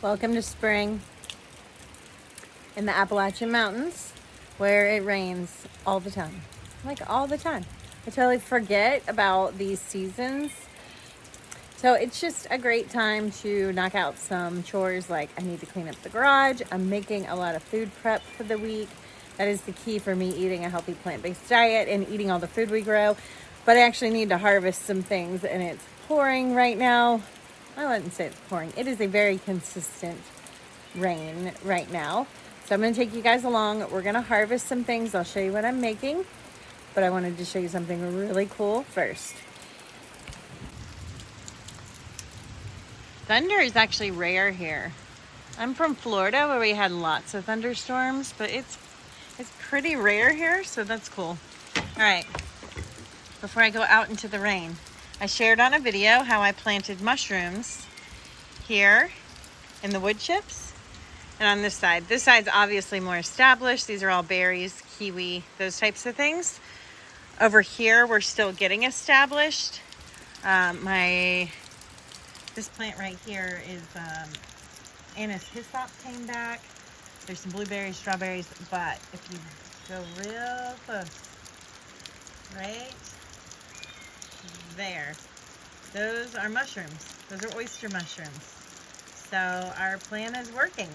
Welcome to spring in the Appalachian Mountains where it rains all the time. Like all the time. I totally forget about these seasons. So it's just a great time to knock out some chores. Like I need to clean up the garage. I'm making a lot of food prep for the week. That is the key for me eating a healthy plant-based diet and eating all the food we grow. But I actually need to harvest some things, and it's pouring right now. I wouldn't say it's pouring. It is a very consistent rain right now. So I'm going to take you guys along. We're going to harvest some things. I'll show you what I'm making. But I wanted to show you something really cool first. Thunder is actually rare here. I'm from Florida where we had lots of thunderstorms, but it's pretty rare here, so that's cool. All right, before I go out into the rain, I shared on a video how I planted mushrooms here in the wood chips and on this side. This side's obviously more established. These are all berries, kiwi, those types of things. Over here, we're still getting established. This plant right here is anise hyssop came back. There's some blueberries, strawberries, but if you go real close, right there, those are mushrooms. Those are oyster mushrooms. So our plan is working.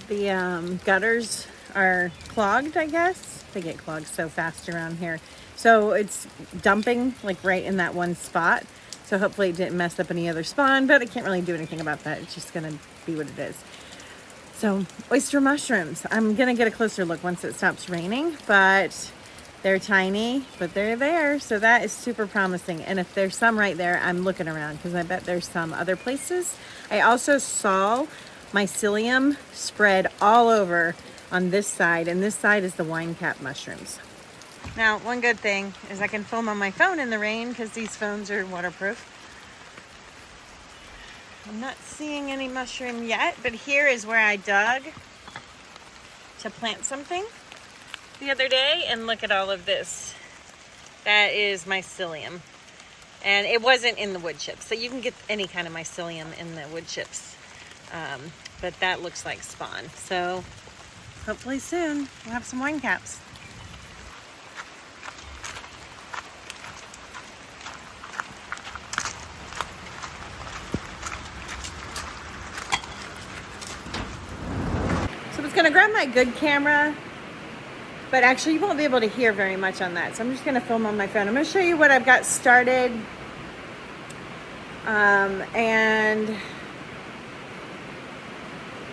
The gutters are clogged, I guess. They get clogged so fast around here. So it's dumping like right in that one spot. So hopefully it didn't mess up any other spawn, but I can't really do anything about that. It's just gonna be what it is. So oyster mushrooms. I'm gonna get a closer look once it stops raining, but they're tiny, but they're there. So that is super promising. And if there's some right there, I'm looking around because I bet there's some other places. I also saw mycelium spread all over on this side, and this side is the wine cap mushrooms. Now, one good thing is I can film on my phone in the rain because these phones are waterproof. I'm not seeing any mushroom yet, but here is where I dug to plant something the other day, and look at all of this. That is mycelium, and it wasn't in the wood chips. So you can get any kind of mycelium in the wood chips, but that looks like spawn. So hopefully soon we'll have some wine caps. So I was gonna grab my good camera, but actually you won't be able to hear very much on that. So I'm just gonna film on my phone. I'm gonna show you what I've got started. And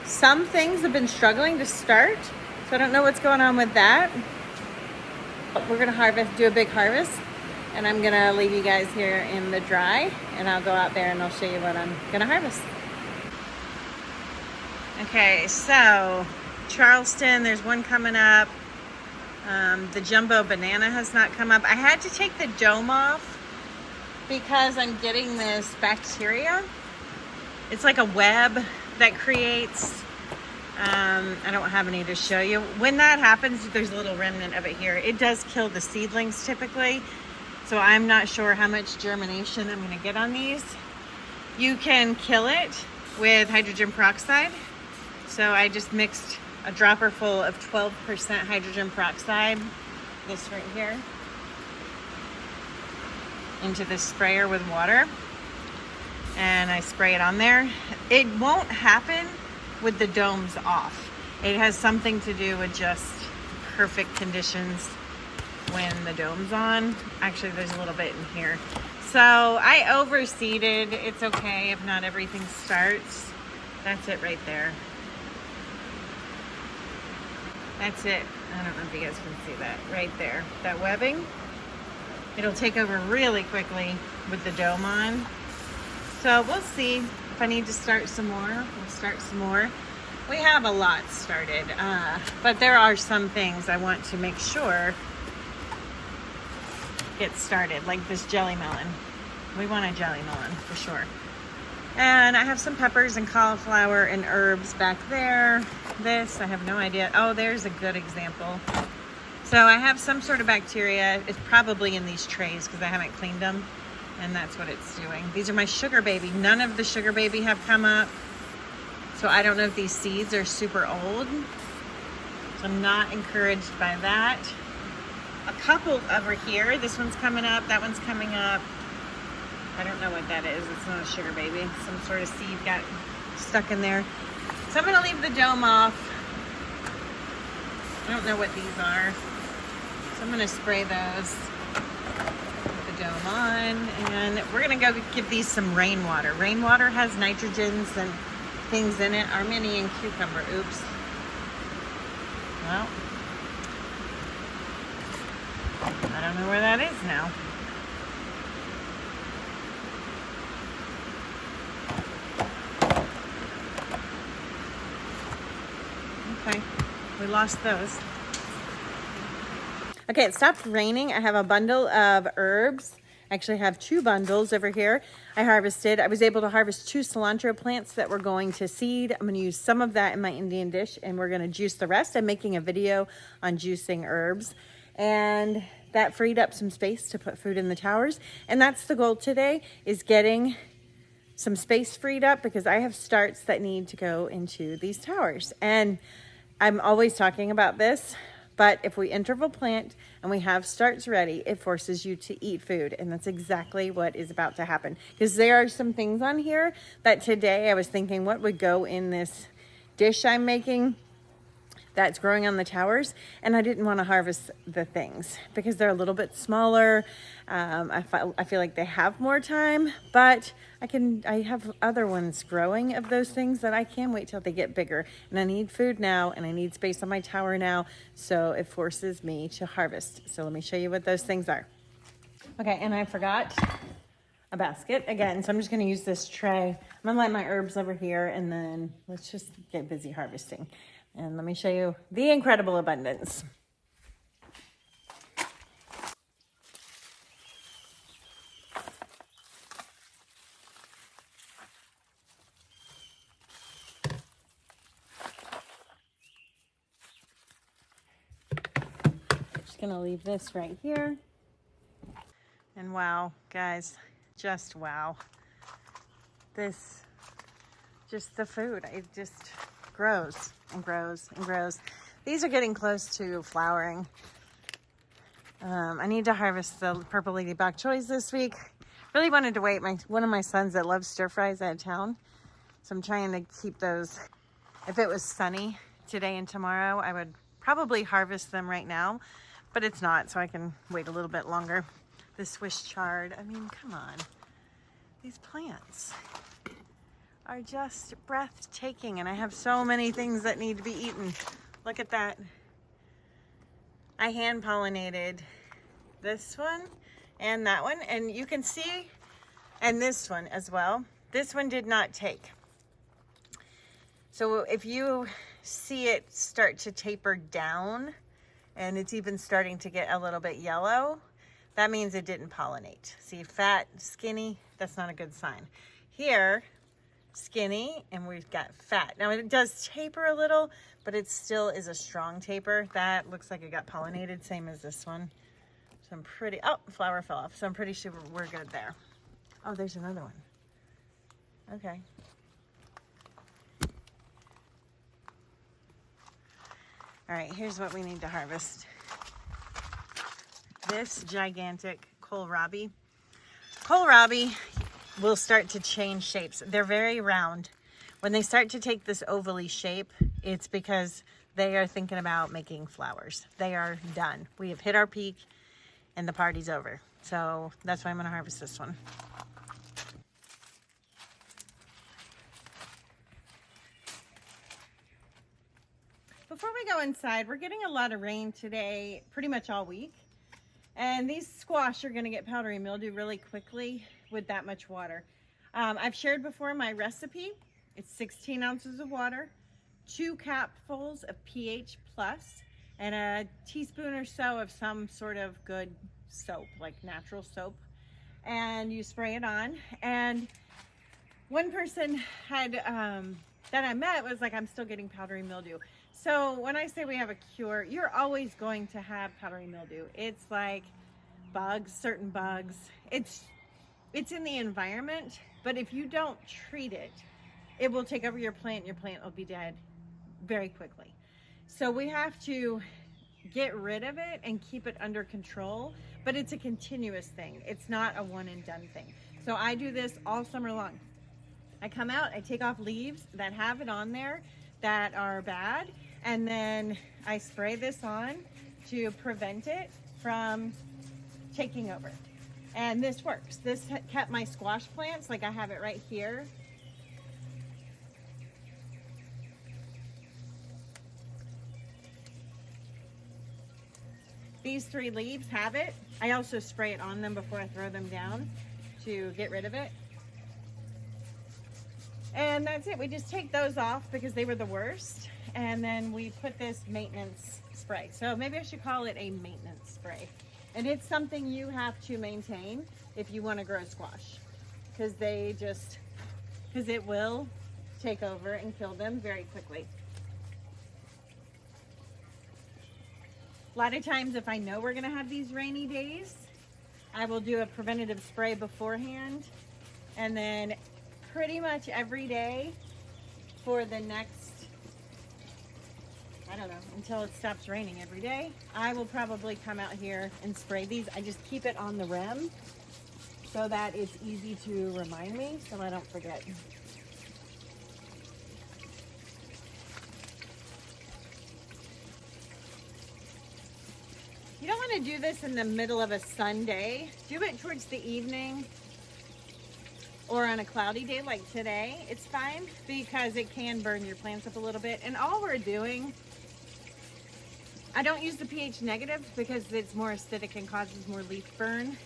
some things have been struggling to start. So I don't know what's going on with that. We're gonna do a big harvest, and I'm gonna leave you guys here in the dry, and I'll go out there and I'll show you what I'm gonna harvest. Okay, so Charleston, there's one coming up. The jumbo banana has not come up. I had to take the dome off because I'm getting this bacteria. It's like a web that creates, I don't have any to show you. When that happens, there's a little remnant of it here. It does kill the seedlings typically. So I'm not sure how much germination I'm gonna get on these. You can kill it with hydrogen peroxide. So I just mixed a dropper full of 12% hydrogen peroxide, this right here, into this sprayer with water, and I spray it on there. It won't happen with the domes off. It has something to do with just perfect conditions when the dome's on. Actually, there's a little bit in here. So I overseeded. It's okay if not everything starts. That's it right there. That's it. I don't know if you guys can see that right there. That webbing. It'll take over really quickly with the dome on. So we'll see if I need to start some more. We'll start some more. We have a lot started, but there are some things I want to make sure get started, like this jelly melon. We want a jelly melon for sure. And I have some peppers and cauliflower and herbs back there. This, I have no idea. Oh, there's a good example. So I have some sort of bacteria. It's probably in these trays because I haven't cleaned them. And that's what it's doing. These are my sugar baby. None of the sugar baby have come up. So I don't know if these seeds are super old. So I'm not encouraged by that. A couple over here. This one's coming up. That one's coming up. I don't know what that is. It's not a sugar baby. Some sort of seed got stuck in there. So I'm going to leave the dome off. I don't know what these are. So I'm going to spray those. Put the dome on. And we're going to go give these some rainwater. Rainwater has nitrogens and things in it. Armenian cucumber. Oops. Well, I don't know where that is now. Okay, we lost those. Okay, it stopped raining. I have a bundle of herbs. I actually have 2 bundles over here. I was able to harvest 2 cilantro plants that we're going to seed. I'm going to use some of that in my Indian dish and we're going to juice the rest. I'm making a video on juicing herbs, and that freed up some space to put food in the towers. And that's the goal today, is getting some space freed up because I have starts that need to go into these towers. And I'm always talking about this, but if we interval plant and we have starts ready, it forces you to eat food. And that's exactly what is about to happen. Because there are some things on here that today I was thinking what would go in this dish I'm making that's growing on the towers, and I didn't want to harvest the things because they're a little bit smaller. I feel like they have more time, but I have other ones growing of those things that I can wait till they get bigger. And I need food now, and I need space on my tower now, so it forces me to harvest. So let me show you what those things are. Okay, and I forgot a basket again, so I'm just going to use this tray. I'm going to let my herbs over here, and then let's just get busy harvesting. And let me show you the incredible abundance. Just gonna leave this right here. And wow, guys, just wow. Just the food, it just grows and grows and grows. These are getting close to flowering. I need to harvest the purple lady bok choys this week. Really wanted to wait. One of my sons that loves stir fries out of town, so I'm trying to keep those. If it was sunny today and tomorrow, I would probably harvest them right now, but it's not, so I can wait a little bit longer. The Swiss chard, I mean, come on. These plants are just breathtaking, and I have so many things that need to be eaten. Look at that. I hand pollinated this one and that one, and you can see, and this one as well. This one did not take. So if you see it start to taper down and it's even starting to get a little bit yellow, that means it didn't pollinate. See, fat, skinny, that's not a good sign. Here, skinny, and we've got fat. Now it does taper a little, but it still is a strong taper. That looks like it got pollinated, same as this one. So I'm pretty, oh, flower fell off. So I'm pretty sure we're good there. Oh, there's another one. Okay. All right, here's what we need to harvest. This gigantic kohlrabi. Kohlrabi will start to change shapes. They're very round. When they start to take this ovally shape, it's because they are thinking about making flowers. They are done. We have hit our peak and the party's over. So that's why I'm gonna harvest this one. Before we go inside, we're getting a lot of rain today, pretty much all week. And these squash are gonna get powdery mildew really quickly with that much water. I've shared before my recipe. It's 16 ounces of water, 2 capfuls of pH plus, and a teaspoon or so of some sort of good soap, like natural soap. And you spray it on. And one person had, that I met was like, I'm still getting powdery mildew. So when I say we have a cure, you're always going to have powdery mildew. It's like bugs, certain bugs. It's in the environment, but if you don't treat it, it will take over your plant and your plant will be dead very quickly. So we have to get rid of it and keep it under control, but it's a continuous thing. It's not a one and done thing. So I do this all summer long. I come out, I take off leaves that have it on there that are bad, and then I spray this on to prevent it from taking over. And this works. This kept my squash plants, like I have it right here. These 3 leaves have it. I also spray it on them before I throw them down to get rid of it. And that's it. We just take those off because they were the worst. And then we put this maintenance spray. So maybe I should call it a maintenance spray. And it's something you have to maintain if you want to grow squash. Because it will take over and kill them very quickly. A lot of times if I know we're gonna have these rainy days, I will do a preventative spray beforehand, and then pretty much every day for the next, I don't know, until it stops raining every day, I will probably come out here and spray these. I just keep it on the rim so that it's easy to remind me so I don't forget. You don't want to do this in the middle of a Sunday. Do it towards the evening or on a cloudy day like today. It's fine because it can burn your plants up a little bit. And all we're doing, I don't use the pH negative because it's more acidic and causes more leaf burn.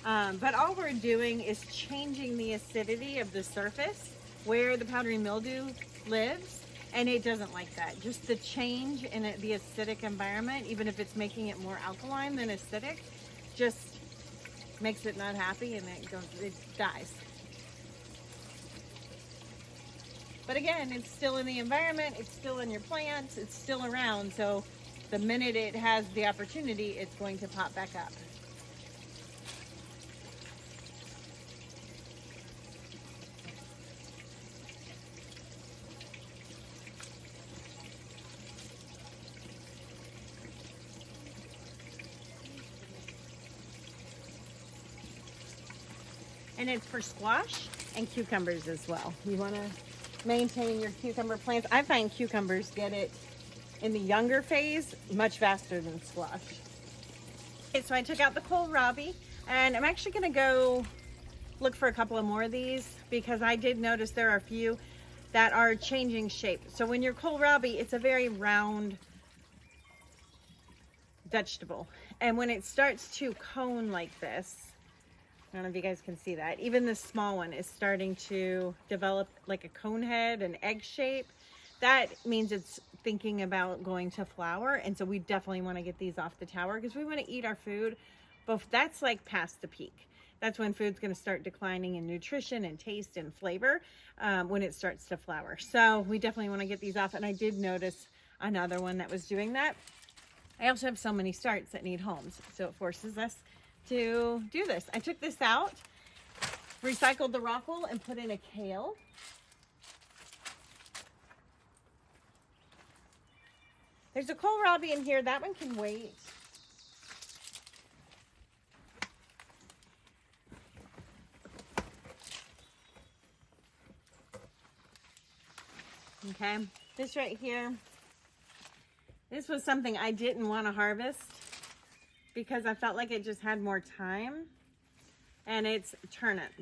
But all we're doing is changing the acidity of the surface where the powdery mildew lives. And it doesn't like that. Just the change in the acidic environment, even if it's making it more alkaline than acidic, just makes it not happy and it dies. But again, it's still in the environment, it's still in your plants, it's still around. So the minute it has the opportunity, it's going to pop back up. And it's for squash and cucumbers as well. You want to maintain your cucumber plants. I find cucumbers get it in the younger phase much faster than squash. Okay, so I took out the kohlrabi and I'm actually going to go look for a couple of more of these because I did notice there are a few that are changing shape. So when you're kohlrabi, it's a very round vegetable. And when it starts to cone like this, I don't know if you guys can see that. Even the small one is starting to develop like a cone head, an egg shape. That means it's thinking about going to flower. And so we definitely want to get these off the tower because we want to eat our food. But that's like past the peak. That's when food's going to start declining in nutrition and taste and flavor when it starts to flower. So we definitely want to get these off. And I did notice another one that was doing that. I also have so many starts that need homes. So it forces us to do this. I took this out, recycled the rockwool and put in a kale. There's a kohlrabi in here. That one can wait. Okay, this right here, this was something I didn't want to harvest because I felt like it just had more time, and it's turnip.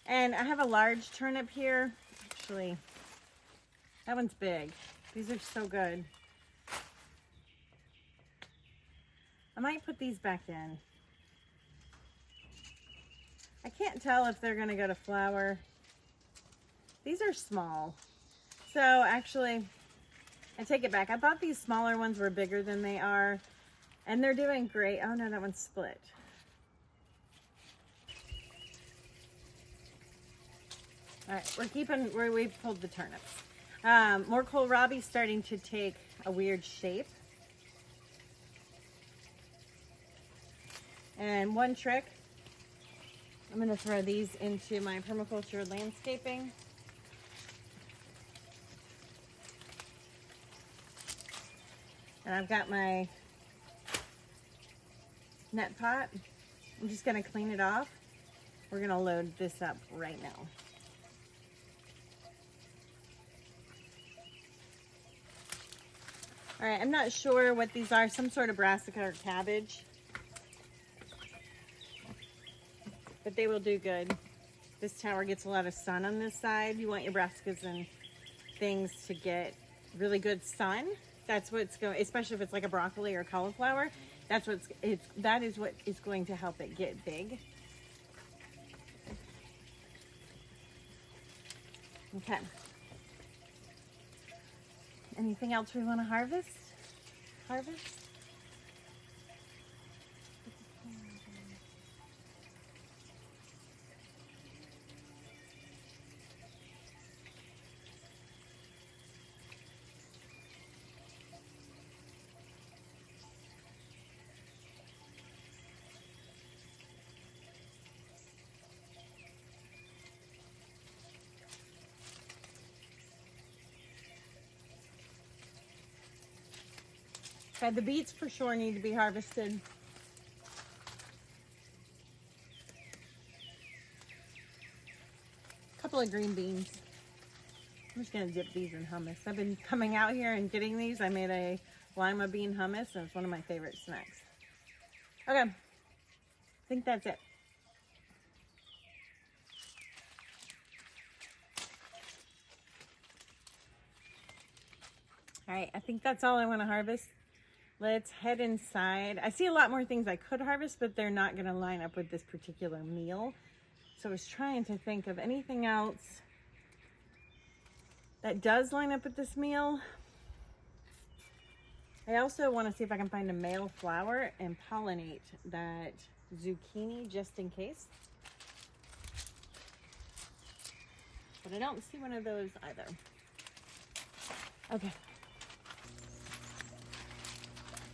And I have a large turnip here. Actually, that one's big. These are so good. I might put these back in. I can't tell if they're gonna go to flower. These are small. So actually, I take it back. I thought these smaller ones were bigger than they are. And they're doing great. Oh no, that one's split. All right, we've pulled the turnips. More kohlrabi starting to take a weird shape. And one trick, I'm gonna throw these into my permaculture landscaping. And I've got my net pot. I'm just gonna clean it off. We're gonna load this up right now. All right, I'm not sure what these are, some sort of brassica or cabbage, but they will do good. This tower gets a lot of sun on this side. You want your brassicas and things to get really good sun. That's what's going, especially if it's like a broccoli or cauliflower, that is what is going to help it get big. Okay. Anything else we want to harvest? Okay, the beets for sure need to be harvested. A couple of green beans. I'm just gonna dip these in hummus. I've been coming out here and getting these. I made a lima bean hummus and it's one of my favorite snacks. Okay, I think that's it. All right, I think that's all I want to harvest. Let's head inside. I see a lot more things I could harvest, but they're not going to line up with this particular meal. So I was trying to think of anything else that does line up with this meal. I also want to see if I can find a male flower and pollinate that zucchini just in case. But I don't see one of those either. Okay.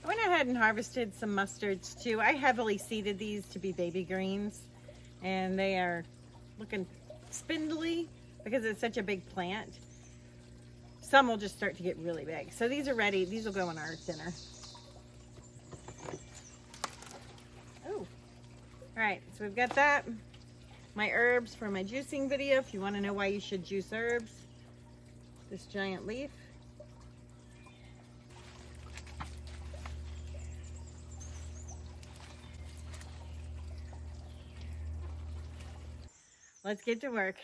I went ahead and harvested some mustards too. I heavily seeded these to be baby greens and they are looking spindly because it's such a big plant. Some will just start to get really big. So these are ready. These will go in our dinner. Oh, all right. So we've got that. My herbs for my juicing video. If you want to know why you should juice herbs, this giant leaf. Let's get to work.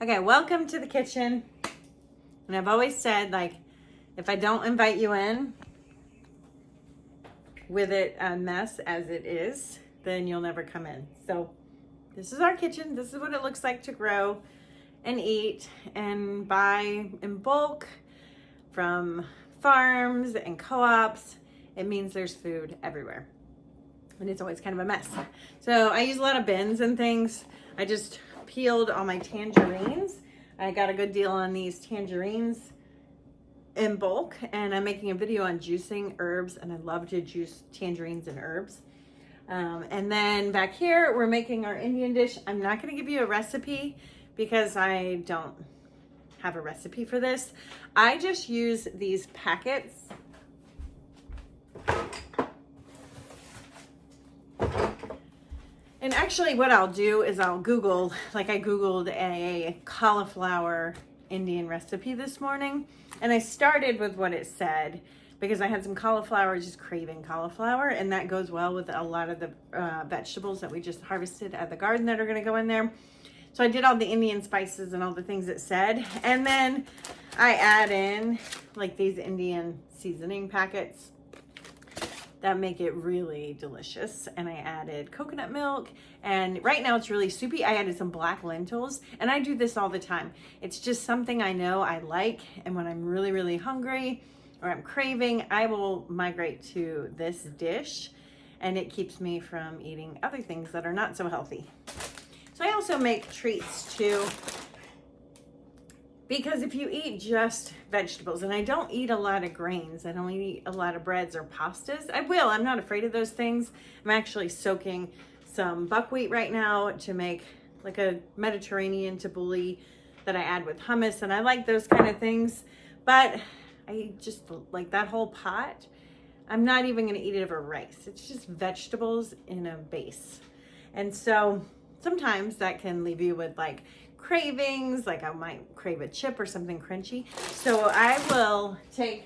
Okay, welcome to the kitchen. And I've always said, like, if I don't invite you in with it a mess as it is, then you'll never come in. So this is our kitchen. This is what it looks like to grow and eat and buy in bulk from farms and co-ops. It means there's food everywhere. And it's always kind of a mess. So I use a lot of bins and things. I just peeled all my tangerines. I got a good deal on these tangerines in bulk. And I'm making a video on juicing herbs. And I love to juice tangerines and herbs. And then back here, we're making our Indian dish. I'm not going to give you a recipe because I don't have a recipe for this. I just use these packets. And actually what I'll do is I'll Google, like I Googled a cauliflower Indian recipe this morning. And I started with what it said because I had some cauliflower, just craving cauliflower. And that goes well with a lot of the vegetables that we just harvested at the garden that are going to go in there. So I did all the Indian spices and all the things it said. And then I add in like these Indian seasoning packets that make it really delicious. And I added coconut milk, and right now it's really soupy. I added some black lentils, and I do this all the time. It's just something I know I like, and when I'm really, really hungry or I'm craving, I will migrate to this dish, and it keeps me from eating other things that are not so healthy. So I also make treats too, because if you eat just vegetables, and I don't eat a lot of grains, I don't eat a lot of breads or pastas. I'm not afraid of those things. I'm actually soaking some buckwheat right now to make like a Mediterranean tabbouleh that I add with hummus, and I like those kind of things. But I just like that whole pot. I'm not even going to eat it over rice. It's just vegetables in a base. And so sometimes that can leave you with like cravings, like I might crave a chip or something crunchy. So I will take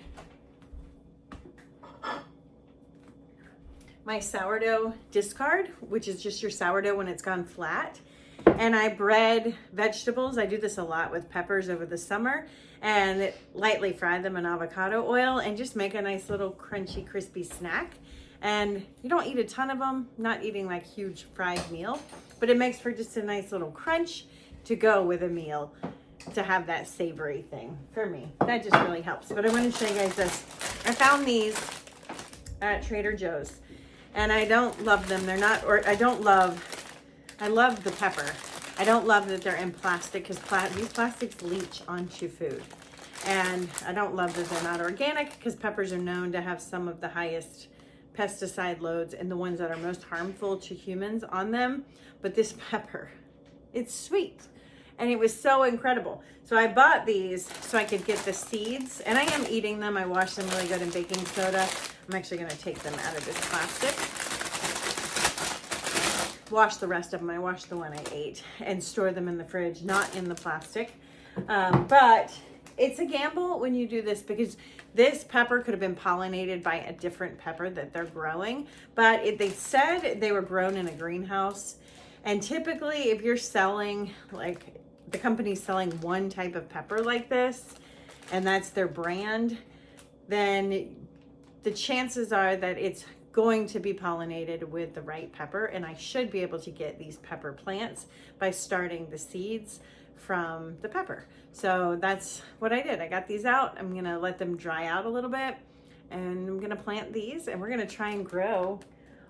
my sourdough discard, which is just your sourdough when it's gone flat. And I bread vegetables. I do this a lot with peppers over the summer, and lightly fry them in avocado oil and just make a nice little crunchy, crispy snack. And you don't eat a ton of them, not eating like huge fried meal, but it makes for just a nice little crunch to go with a meal, to have that savory thing for me. That just really helps. But I want to show you guys this. I found these at Trader Joe's, and I don't love them. They're not, or I love the pepper. I don't love that they're in plastic, because these plastics leach onto food. And I don't love that they're not organic, because peppers are known to have some of the highest pesticide loads and the ones that are most harmful to humans on them. But this pepper, it's sweet. And it was so incredible. So I bought these so I could get the seeds, and I am eating them. I wash them really good in baking soda. I'm actually gonna take them out of this plastic. Wash the rest of them. I washed the one I ate and store them in the fridge, not in the plastic. But it's a gamble when you do this, because this pepper could have been pollinated by a different pepper that they're growing. But they said they were grown in a greenhouse. And typically if you're selling, like the company's selling one type of pepper like this, and that's their brand, then the chances are that it's going to be pollinated with the right pepper. And I should be able to get these pepper plants by starting the seeds from the pepper. So that's what I did. I got these out. I'm gonna let them dry out a little bit, and I'm gonna plant these, and we're gonna try and grow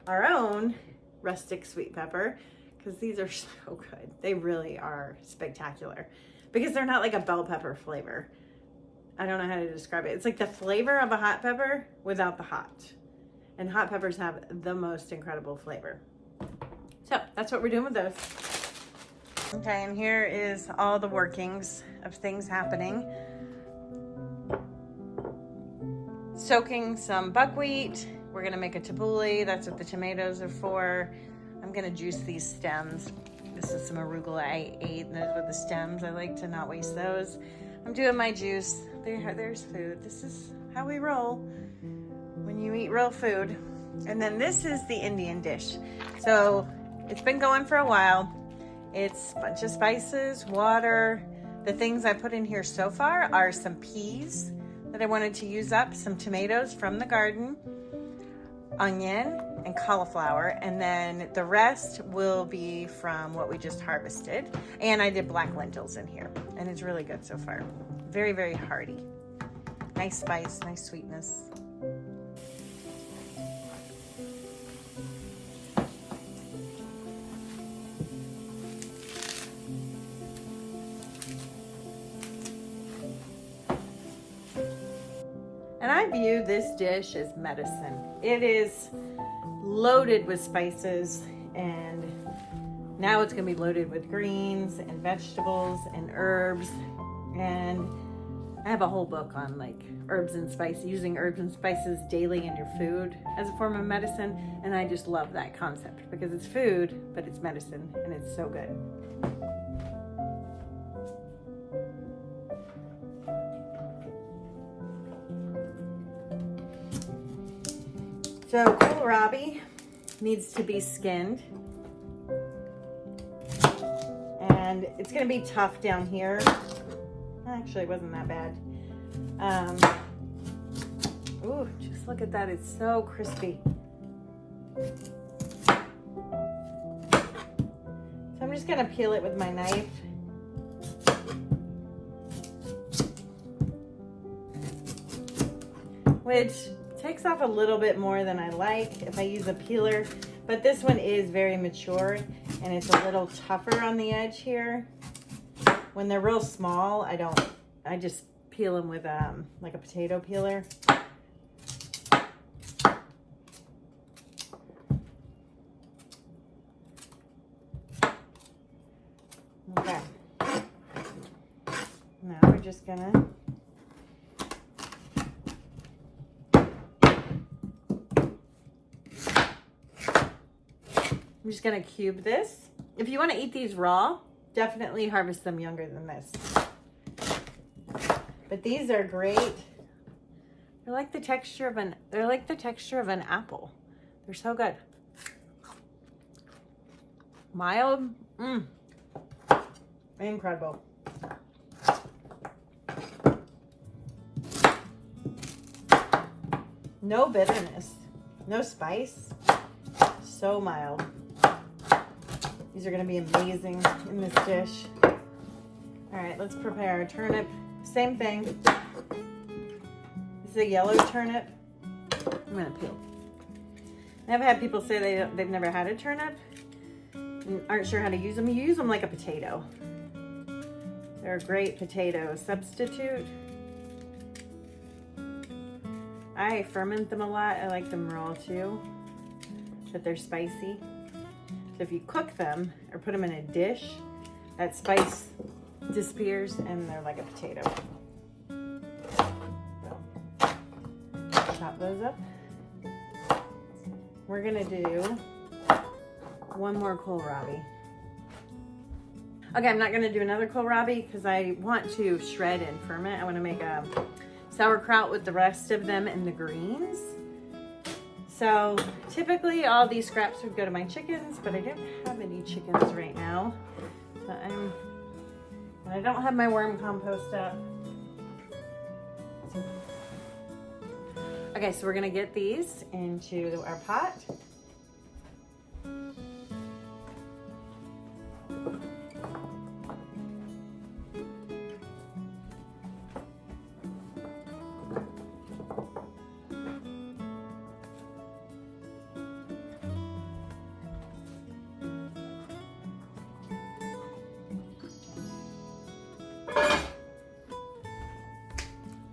our own rustic sweet pepper, because these are so good. They really are spectacular, because they're not like a bell pepper flavor. I don't know how to describe it. It's like the flavor of a hot pepper without the hot. And hot peppers have the most incredible flavor. So that's what we're doing with those. Okay, and here is all the workings of things happening. Soaking some buckwheat. We're gonna make a tabbouleh. That's what the tomatoes are for. I'm gonna juice these stems. This is some arugula I ate, and those were the stems. I like to not waste those. I'm doing my juice. There's food. This is how we roll when you eat real food. And then this is the Indian dish. So it's been going for a while. It's a bunch of spices, water. The things I put in here so far are some peas that I wanted to use up, some tomatoes from the garden, onion, and cauliflower. And then the rest will be from what we just harvested. And I did black lentils in here. And it's really good so far. Very, very hearty. Nice spice, nice sweetness. And I view this dish as medicine. It is loaded with spices, and now it's gonna be loaded with greens and vegetables and herbs. And I have a whole book on like herbs and spices, using herbs and spices daily in your food as a form of medicine. And I just love that concept, because it's food, but it's medicine, and it's so good. So kohlrabi needs to be skinned, and it's gonna be tough down here. Actually, it wasn't that bad. Ooh, just look at that, it's so crispy. So I'm just gonna peel it with my knife. Which takes off a little bit more than I like if I use a peeler, but this one is very mature and it's a little tougher on the edge here. When they're real small, I just peel them with like a potato peeler. Now we're just gonna cube this. If you want to eat these raw, definitely harvest them younger than this. But these are great. They're like the texture of an apple. They're so good. Mild, incredible. No bitterness, no spice, so mild. These are gonna be amazing in this dish. All right, let's prepare our turnip. Same thing. This is a yellow turnip. I'm gonna peel. I've had people say they've never had a turnip and aren't sure how to use them. You use them like a potato. They're a great potato substitute. I ferment them a lot. I like them raw too, but they're spicy. So if you cook them or put them in a dish, that spice disappears and they're like a potato. So, chop those up. We're gonna do one more kohlrabi. Okay, I'm not gonna do another kohlrabi because I want to shred and ferment. I wanna make a sauerkraut with the rest of them and the greens. So typically all these scraps would go to my chickens, but I don't have any chickens right now. So I don't have my worm compost up. Okay, so we're gonna get these into our pot.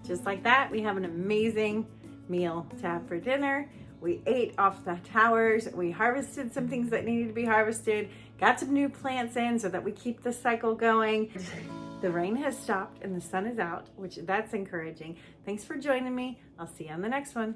Just like that, we have an amazing meal to have for dinner. We ate off the towers. We harvested some things that needed to be harvested, got some new plants in so that we keep the cycle going. The rain has stopped and the sun is out, which that's encouraging. Thanks for joining me. I'll see you on the next one.